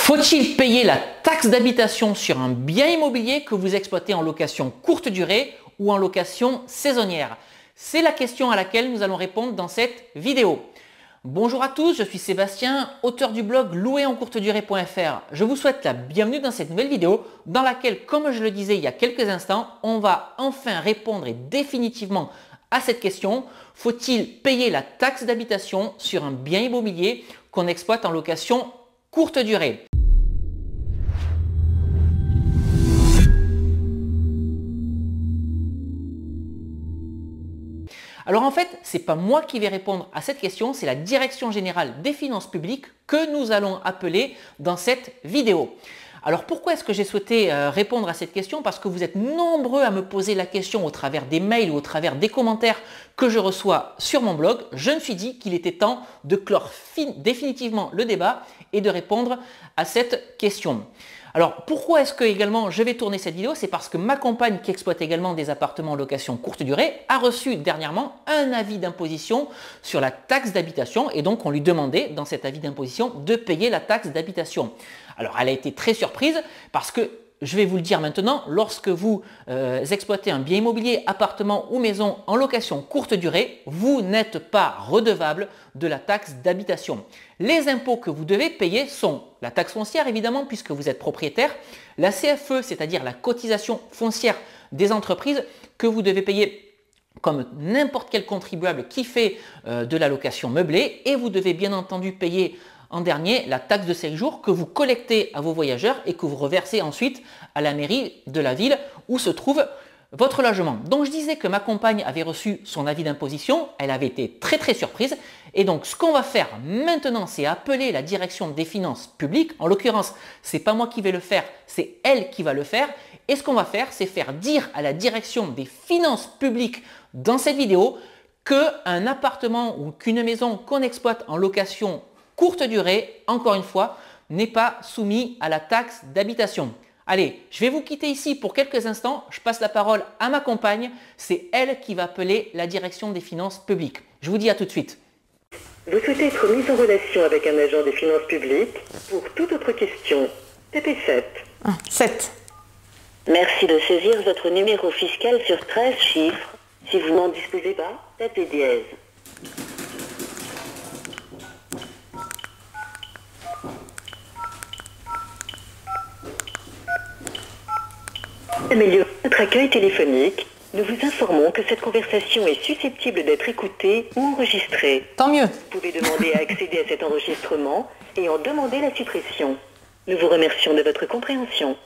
Faut-il payer la taxe d'habitation sur un bien immobilier que vous exploitez en location courte durée ou en location saisonnière? C'est la question à laquelle nous allons répondre dans cette vidéo. Bonjour à tous, je suis Sébastien, auteur du blog louerencourtedurée.fr. Je vous souhaite la bienvenue dans cette nouvelle vidéo dans laquelle, comme je le disais il y a quelques instants, on va enfin répondre définitivement à cette question. Faut-il payer la taxe d'habitation sur un bien immobilier qu'on exploite en location courte durée? Alors en fait, ce n'est pas moi qui vais répondre à cette question, c'est la Direction générale des finances publiques que nous allons appeler dans cette vidéo. Alors pourquoi est-ce que j'ai souhaité répondre à cette question? Parce que vous êtes nombreux à me poser la question au travers des mails ou au travers des commentaires que je reçois sur mon blog. Je me suis dit qu'il était temps de clore définitivement le débat et de répondre à cette question. Alors pourquoi est-ce que également je vais tourner cette vidéo? C'est parce que ma compagne qui exploite également des appartements en location courte durée a reçu dernièrement un avis d'imposition sur la taxe d'habitation et donc on lui demandait dans cet avis d'imposition de payer la taxe d'habitation. Alors elle a été très surprise parce que je vais vous le dire maintenant, lorsque vous exploitez un bien immobilier, appartement ou maison en location courte durée, vous n'êtes pas redevable de la taxe d'habitation. Les impôts que vous devez payer sont la taxe foncière évidemment puisque vous êtes propriétaire, la CFE c'est-à-dire la cotisation foncière des entreprises que vous devez payer comme n'importe quel contribuable qui fait de la location meublée et vous devez bien entendu payer en dernier, la taxe de séjour que vous collectez à vos voyageurs et que vous reversez ensuite à la mairie de la ville où se trouve votre logement. Donc je disais que ma compagne avait reçu son avis d'imposition, elle avait été très surprise et donc ce qu'on va faire maintenant c'est appeler la direction des finances publiques, en l'occurrence c'est pas moi qui vais le faire, c'est elle qui va le faire et ce qu'on va faire c'est faire dire à la direction des finances publiques dans cette vidéo qu'un appartement ou qu'une maison qu'on exploite en location courte durée, encore une fois, n'est pas soumis à la taxe d'habitation. Allez, je vais vous quitter ici pour quelques instants. Je passe la parole à ma compagne. C'est elle qui va appeler la direction des finances publiques. Je vous dis à tout de suite. Vous souhaitez être mis en relation avec un agent des finances publiques? Pour toute autre question, tapez 7. 7. Merci de saisir votre numéro fiscal sur 13 chiffres. Si vous n'en disposez pas, tapez dièse. Améliorer notre accueil téléphonique, nous vous informons que cette conversation est susceptible d'être écoutée ou enregistrée. Tant mieux. Vous pouvez demander à accéder à cet enregistrement et en demander la suppression. Nous vous remercions de votre compréhension.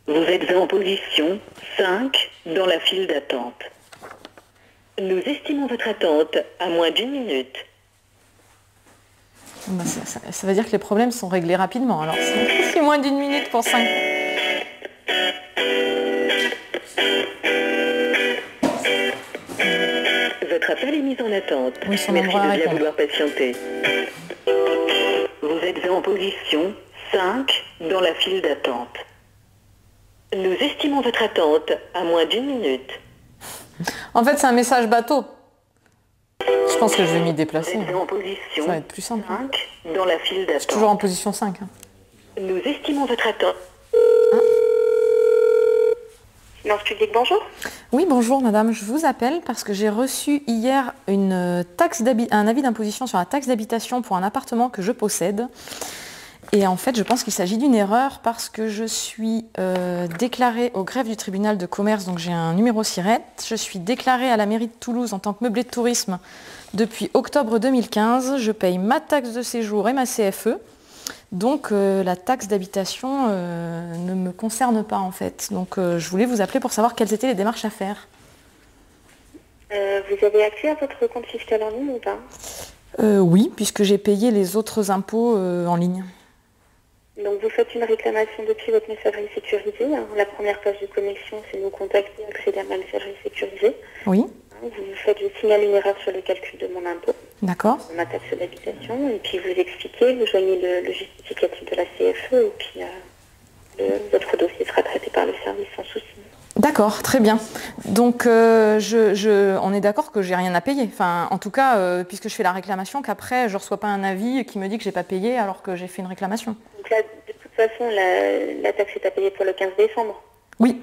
Vous êtes en position 5 dans la file d'attente. Nous estimons votre attente à moins d'1 minute. Bah ça veut dire que les problèmes sont réglés rapidement. Alors c'est moins d'1 minute pour 5. Votre appel est mis en attente. Oui, son merci endroit à de bien répondre. vouloir patienter. Vous êtes en position 5 dans la file d'attente. Nous estimons votre attente à moins d'1 minute. En fait, c'est un message bateau. Je pense que je vais m'y déplacer. Vous êtes en position Ça va être plus simple. 5 dans la file Je d'attente. suis toujours en position 5. Nous estimons votre attente. Finance publique, bonjour. Oui, bonjour madame. Je vous appelle parce que j'ai reçu hier un avis d'imposition sur la taxe d'habitation pour un appartement que je possède. Et en fait, je pense qu'il s'agit d'une erreur parce que je suis déclarée au greffe du tribunal de commerce, donc j'ai un numéro SIRET. Je suis déclarée à la mairie de Toulouse en tant que meublé de tourisme depuis octobre 2015. Je paye ma taxe de séjour et ma CFE. Donc la taxe d'habitation ne me concerne pas en fait. Donc je voulais vous appeler pour savoir quelles étaient les démarches à faire. Vous avez accès à votre compte fiscal en ligne ou pas? Oui, puisque j'ai payé les autres impôts en ligne. Donc vous faites une réclamation depuis votre messagerie sécurisée. La première page de connexion, c'est nous contacter et accéder à ma messagerie sécurisée. Oui, Vous faites, je signale une erreur sur le calcul de mon impôt, d'accord. ma taxe d'habitation, et puis vous expliquez, vous joignez le justificatif de la CFE, et puis votre dossier sera traité par le service sans souci. D'accord, très bien. Donc on est d'accord que j'ai rien à payer. Enfin, en tout cas, puisque je fais la réclamation, qu'après je ne reçois pas un avis qui me dit que j'ai pas payé alors que j'ai fait une réclamation. Donc là, de toute façon, la taxe est à payer pour le 15 décembre. Oui.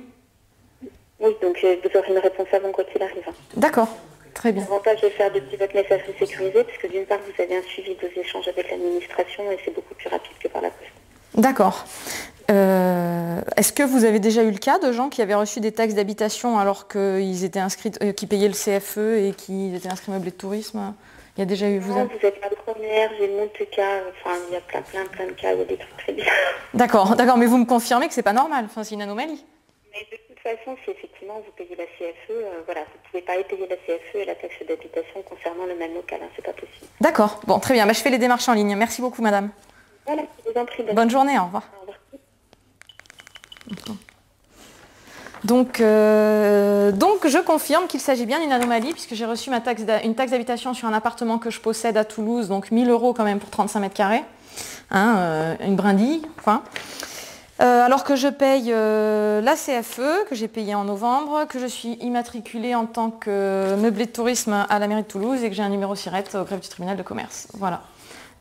Oui, donc vous aurez une réponse avant quoi qu'il arrive. D'accord, très bien. L'avantage de faire depuis votre messagerie sécurisée, puisque d'une part, vous avez un suivi de vos échanges avec l'administration et c'est beaucoup plus rapide que par la poste. D'accord. Est-ce que vous avez déjà eu le cas de gens qui avaient reçu des taxes d'habitation alors qu'ils étaient inscrits, qui payaient le CFE et qui étaient inscrits meublés de tourisme? Il y a déjà eu vous êtes la première, j'ai monte de cas, enfin il y a plein de cas, il y a des trucs très bien. D'accord, mais vous me confirmez que c'est pas normal, enfin c'est une anomalie. Mais de toute façon, si effectivement vous payez la CFE, voilà, vous ne pouvez pas payer la CFE et la taxe d'habitation concernant le même local, hein, c'est pas possible. D'accord, bon très bien, je fais les démarches en ligne. Merci beaucoup madame. Voilà, je vous en prie. Bonne journée, au revoir. Au revoir. Donc je confirme qu'il s'agit bien d'une anomalie puisque j'ai reçu une taxe d'habitation sur un appartement que je possède à Toulouse, donc 1 000 € quand même pour 35 mètres carrés, une brindille, enfin. Alors que je paye la CFE, que j'ai payée en novembre, que je suis immatriculée en tant que meublé de tourisme à la mairie de Toulouse et que j'ai un numéro SIRET au greffe du tribunal de commerce. Voilà.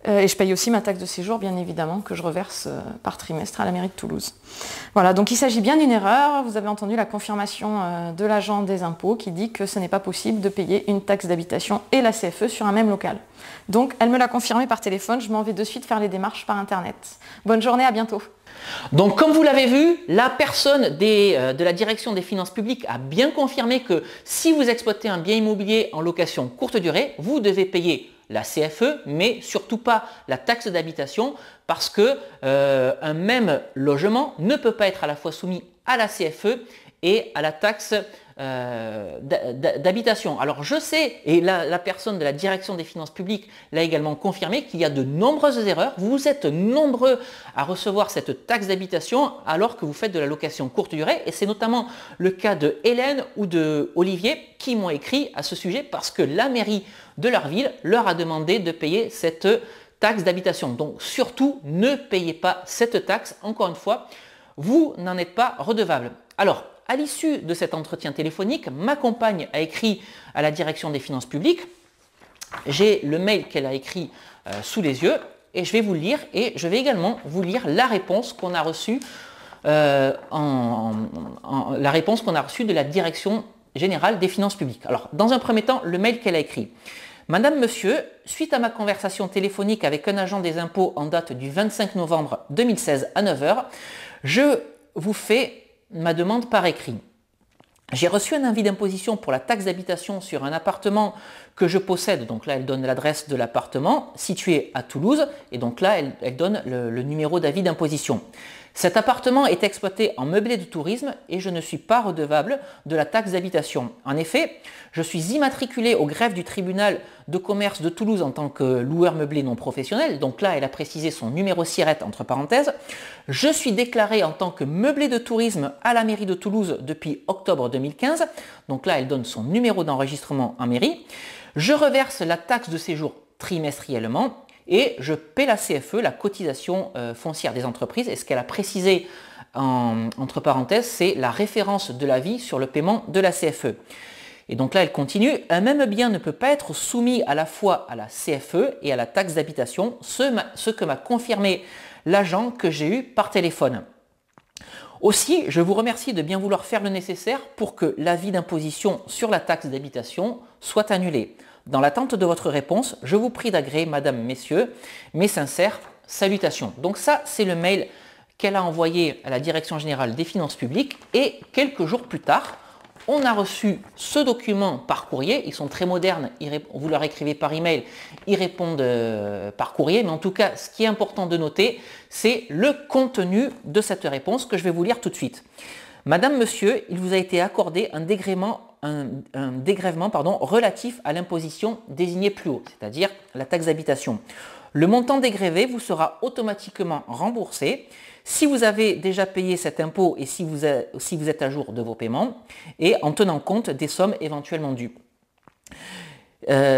Et je paye aussi ma taxe de séjour, bien évidemment, que je reverse par trimestre à la mairie de Toulouse. Voilà, donc il s'agit bien d'une erreur. Vous avez entendu la confirmation de l'agent des impôts qui dit que ce n'est pas possible de payer une taxe d'habitation et la CFE sur un même local. Donc elle me l'a confirmé par téléphone, je m'en vais de suite faire les démarches par Internet. Bonne journée, à bientôt. Donc comme vous l'avez vu, la personne de la direction des finances publiques a bien confirmé que si vous exploitez un bien immobilier en location courte durée, vous devez payer la CFE, mais surtout pas la taxe d'habitation parce que un même logement ne peut pas être à la fois soumis à la CFE et à la taxe d'habitation. Alors je sais, et la personne de la direction des finances publiques l'a également confirmé, qu'il y a de nombreuses erreurs. Vous êtes nombreux à recevoir cette taxe d'habitation alors que vous faites de la location courte durée, et c'est notamment le cas de Hélène ou de Olivier qui m'ont écrit à ce sujet parce que la mairie de leur ville leur a demandé de payer cette taxe d'habitation. Donc surtout, ne payez pas cette taxe. Encore une fois, vous n'en êtes pas redevable. Alors, à l'issue de cet entretien téléphonique, ma compagne a écrit à la direction des finances publiques. J'ai le mail qu'elle a écrit sous les yeux et je vais vous le lire et je vais également vous lire la réponse qu'on a reçue de la direction générale des finances publiques. Alors, dans un premier temps, le mail qu'elle a écrit. Madame, monsieur, suite à ma conversation téléphonique avec un agent des impôts en date du 25 novembre 2016 à 9 h, je vous fais ma demande par écrit. J'ai reçu un avis d'imposition pour la taxe d'habitation sur un appartement que je possède. Donc là, elle donne l'adresse de l'appartement situé à Toulouse. Et donc là, elle donne le numéro d'avis d'imposition. Cet appartement est exploité en meublé de tourisme et je ne suis pas redevable de la taxe d'habitation. En effet, je suis immatriculé au greffe du tribunal de commerce de Toulouse en tant que loueur meublé non professionnel. Donc là, elle a précisé son numéro SIRET entre parenthèses. Je suis déclaré en tant que meublé de tourisme à la mairie de Toulouse depuis octobre 2015. Donc là, elle donne son numéro d'enregistrement en mairie. Je reverse la taxe de séjour trimestriellement. Et je paie la CFE, la cotisation foncière des entreprises. Et ce qu'elle a précisé entre parenthèses, c'est la référence de l'avis sur le paiement de la CFE. Et donc là, elle continue. Un même bien ne peut pas être soumis à la fois à la CFE et à la taxe d'habitation, ce que m'a confirmé l'agent que j'ai eu par téléphone. Aussi, je vous remercie de bien vouloir faire le nécessaire pour que l'avis d'imposition sur la taxe d'habitation soit annulé. Dans l'attente de votre réponse, je vous prie d'agréer, madame, messieurs, mes sincères salutations. Donc ça, c'est le mail qu'elle a envoyé à la Direction générale des finances publiques et quelques jours plus tard, on a reçu ce document par courrier. Ils sont très modernes, vous leur écrivez par email, ils répondent par courrier. Mais en tout cas, ce qui est important de noter, c'est le contenu de cette réponse que je vais vous lire tout de suite. Madame, monsieur, il vous a été accordé un dégrèvement relatif à l'imposition désignée plus haut, c'est-à-dire la taxe d'habitation. Le montant dégrévé vous sera automatiquement remboursé si vous avez déjà payé cet impôt et si vous êtes à jour de vos paiements et en tenant compte des sommes éventuellement dues.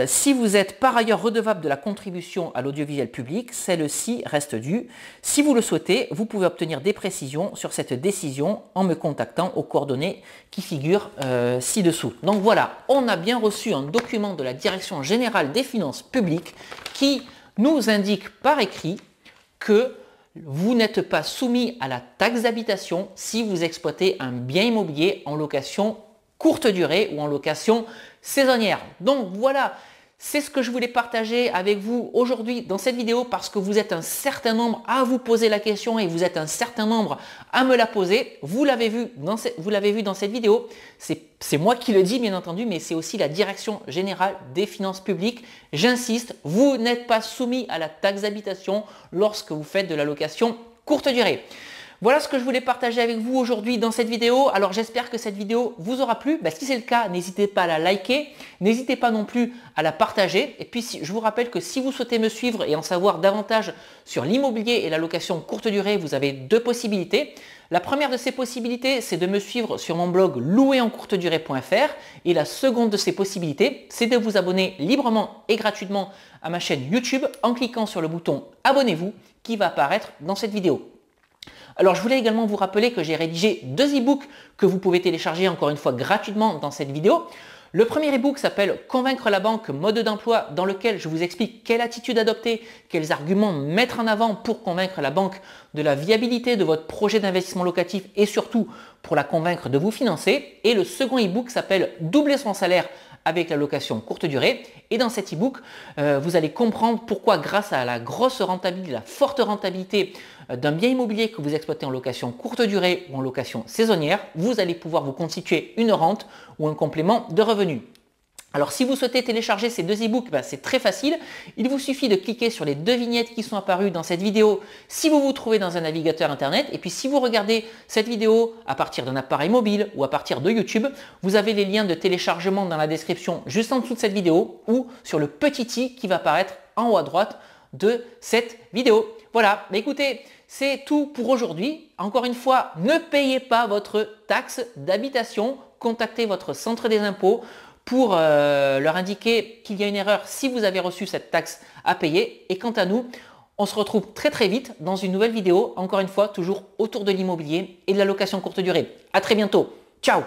Si vous êtes par ailleurs redevable de la contribution à l'audiovisuel public, celle-ci reste due. Si vous le souhaitez, vous pouvez obtenir des précisions sur cette décision en me contactant aux coordonnées qui figurent ci-dessous. Donc voilà, on a bien reçu un document de la Direction générale des finances publiques qui nous indique par écrit que vous n'êtes pas soumis à la taxe d'habitation si vous exploitez un bien immobilier en location courte durée ou en location saisonnière. Donc voilà, c'est ce que je voulais partager avec vous aujourd'hui dans cette vidéo parce que vous êtes un certain nombre à vous poser la question et vous êtes un certain nombre à me la poser. Vous l'avez vu dans cette vidéo. C'est moi qui le dis bien entendu, mais c'est aussi la Direction générale des finances publiques. J'insiste, vous n'êtes pas soumis à la taxe d'habitation lorsque vous faites de la location courte durée. Voilà ce que je voulais partager avec vous aujourd'hui dans cette vidéo. Alors j'espère que cette vidéo vous aura plu. Si c'est le cas, n'hésitez pas à la liker. N'hésitez pas non plus à la partager. Et puis je vous rappelle que si vous souhaitez me suivre et en savoir davantage sur l'immobilier et la location courte durée, vous avez deux possibilités. La première de ces possibilités, c'est de me suivre sur mon blog louerencourtedurée.fr. Et la seconde de ces possibilités, c'est de vous abonner librement et gratuitement à ma chaîne YouTube en cliquant sur le bouton « Abonnez-vous » qui va apparaître dans cette vidéo. Alors je voulais également vous rappeler que j'ai rédigé deux e-books que vous pouvez télécharger encore une fois gratuitement dans cette vidéo. Le premier e-book s'appelle « Convaincre la banque, mode d'emploi » dans lequel je vous explique quelle attitude adopter, quels arguments mettre en avant pour convaincre la banque de la viabilité de votre projet d'investissement locatif et surtout pour la convaincre de vous financer. Et le second e-book s'appelle « Doubler son salaire avec la location courte durée » et dans cet e-book, vous allez comprendre pourquoi grâce à la grosse rentabilité, la forte rentabilité d'un bien immobilier que vous exploitez en location courte durée ou en location saisonnière, vous allez pouvoir vous constituer une rente ou un complément de revenus. Alors si vous souhaitez télécharger ces deux e-books, c'est très facile. Il vous suffit de cliquer sur les deux vignettes qui sont apparues dans cette vidéo si vous vous trouvez dans un navigateur internet. Et puis si vous regardez cette vidéo à partir d'un appareil mobile ou à partir de YouTube, vous avez les liens de téléchargement dans la description juste en dessous de cette vidéo ou sur le petit i qui va apparaître en haut à droite de cette vidéo. Voilà, écoutez, c'est tout pour aujourd'hui. Encore une fois, ne payez pas votre taxe d'habitation. Contactez votre centre des impôts pour leur indiquer qu'il y a une erreur si vous avez reçu cette taxe à payer. Et quant à nous, on se retrouve très très vite dans une nouvelle vidéo, encore une fois, toujours autour de l'immobilier et de la location courte durée. À très bientôt. Ciao!